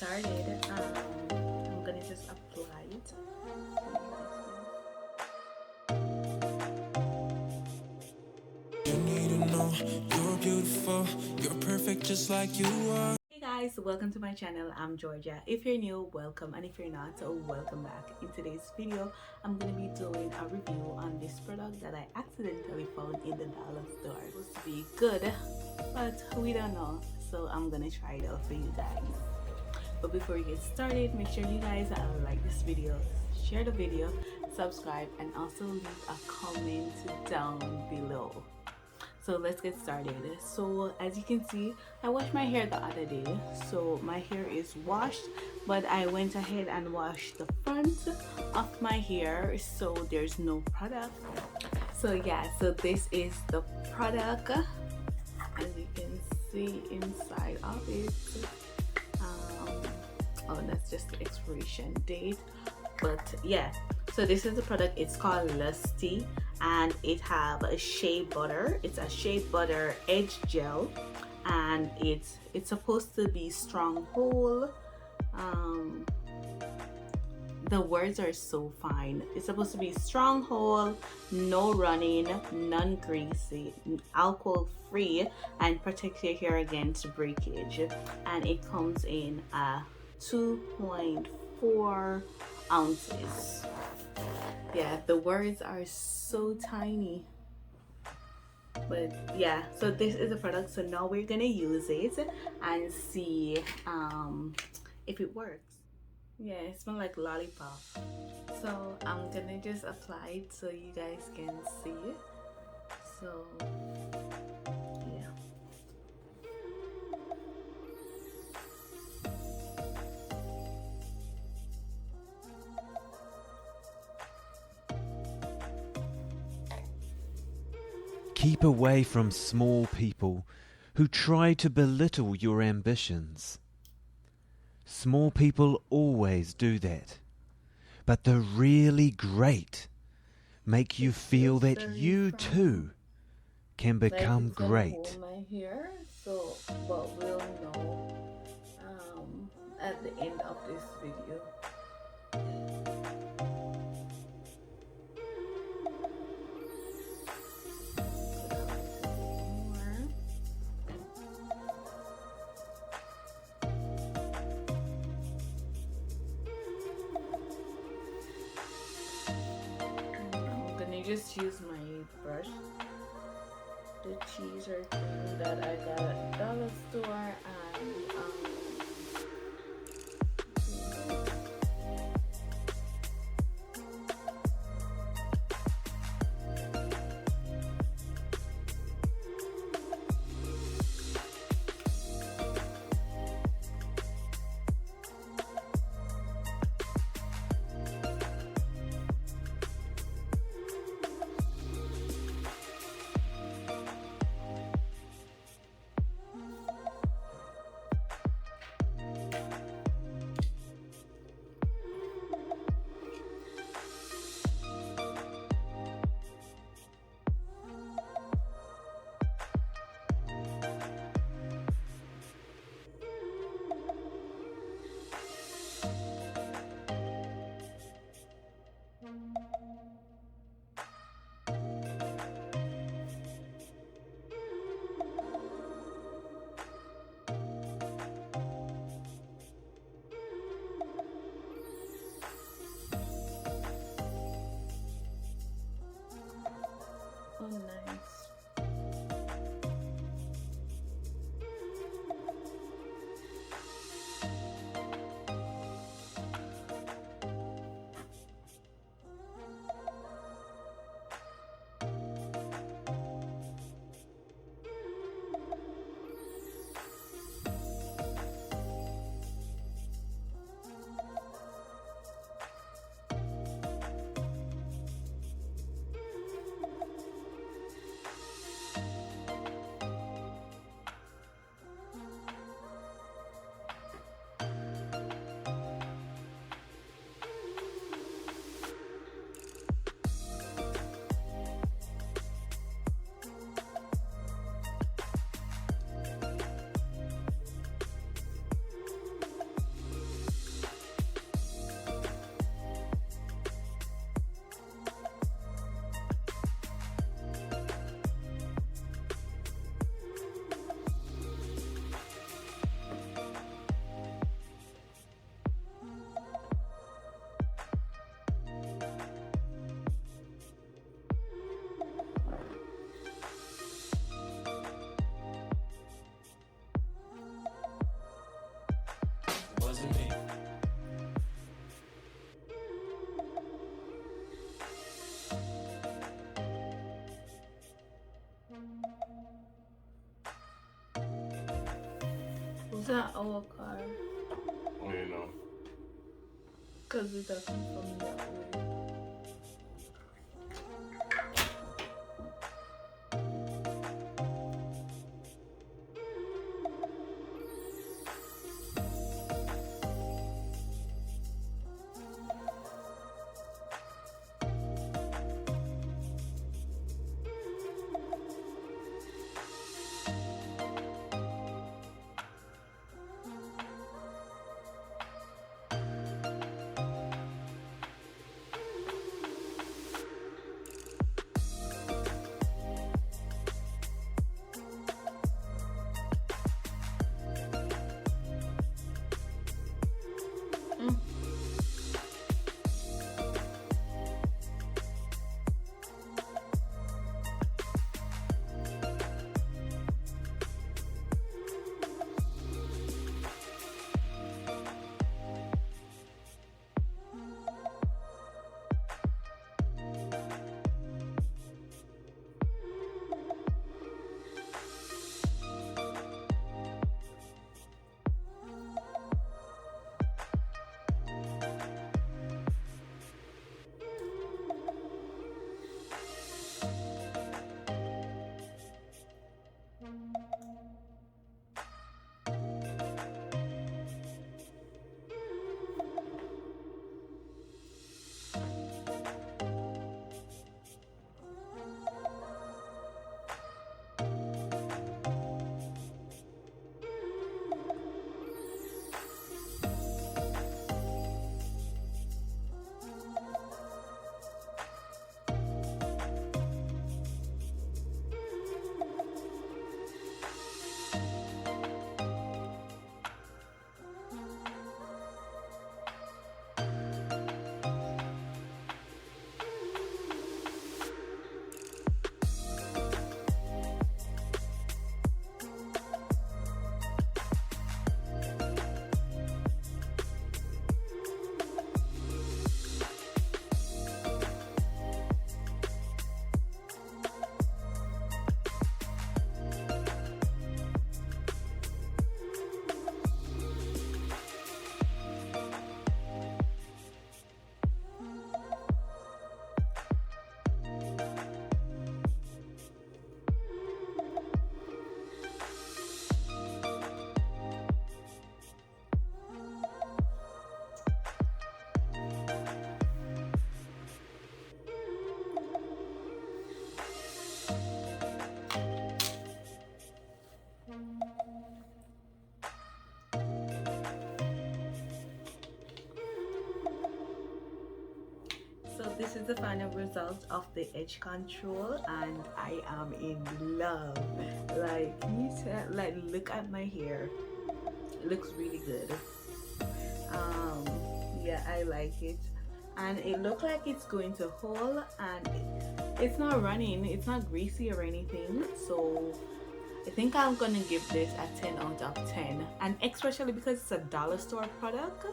started, I'm gonna just apply it. You need to know you're beautiful, you're perfect just like you are. Hey guys, welcome to my channel. I'm Georgia. If you're new, welcome, and if you're not, welcome back. In today's video, I'm gonna be doing a review on this product that I accidentally found in the dollar store. It's supposed to be good, but we don't know, so I'm gonna try it out for you guys. But before we get started, make sure you guys like this video, share the video, subscribe, and also leave a comment down below. So let's get started. So as you can see, I washed my hair the other day, so my hair is washed, but I went ahead and washed the front of my hair, so there's no product. So yeah, so this is the product. As you can see inside of it, oh, that's just the expiration date. But yeah, so this is the product. It's called Lusty, and it have a shea butter. It's a shea butter edge gel, and it's supposed to be stronghold. The words are so fine. It's supposed to be stronghold, no running, non-greasy, alcohol free, and protect your hair against breakage. And it comes in a 2.4 ounces. Yeah, the words are so tiny, but yeah, so this is a product. So now we're gonna use it and see if it works. Yeah, it smells like lollipop. So I'm gonna just apply it so you guys can see it. So yeah. Keep away from small people who try to belittle your ambitions. Small people always do that, but the really great make you feel that you too can become great. Hold my hair, so but we'll know at the end of this video. Just use my brush, the teaser thing that I got at the dollar store, and not our car. Oh, you know. Because it doesn't come that way. So this is the final result of the edge control, and I am in love. Like, can you tell? Like, look at my hair. It looks really good. Yeah, I like it, and it looks like it's going to hold, and it's not running. It's not greasy or anything. So I think I'm gonna give this a 10 out of 10, and especially because it's a dollar store product.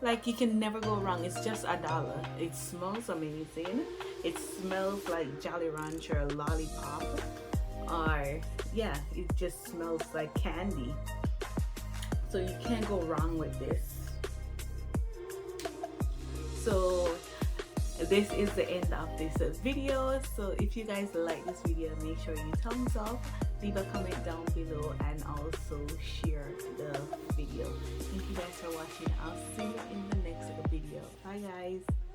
Like, you can never go wrong. It's just $1. It smells amazing. It smells like Jolly Rancher lollipop, or yeah, it just smells like candy. So you can't go wrong with this. So this is the end of this video. So if you guys like this video, make sure you thumbs up, leave a comment down below, and also share the video. Thank you guys for watching. I'll see you in the next video. Bye guys.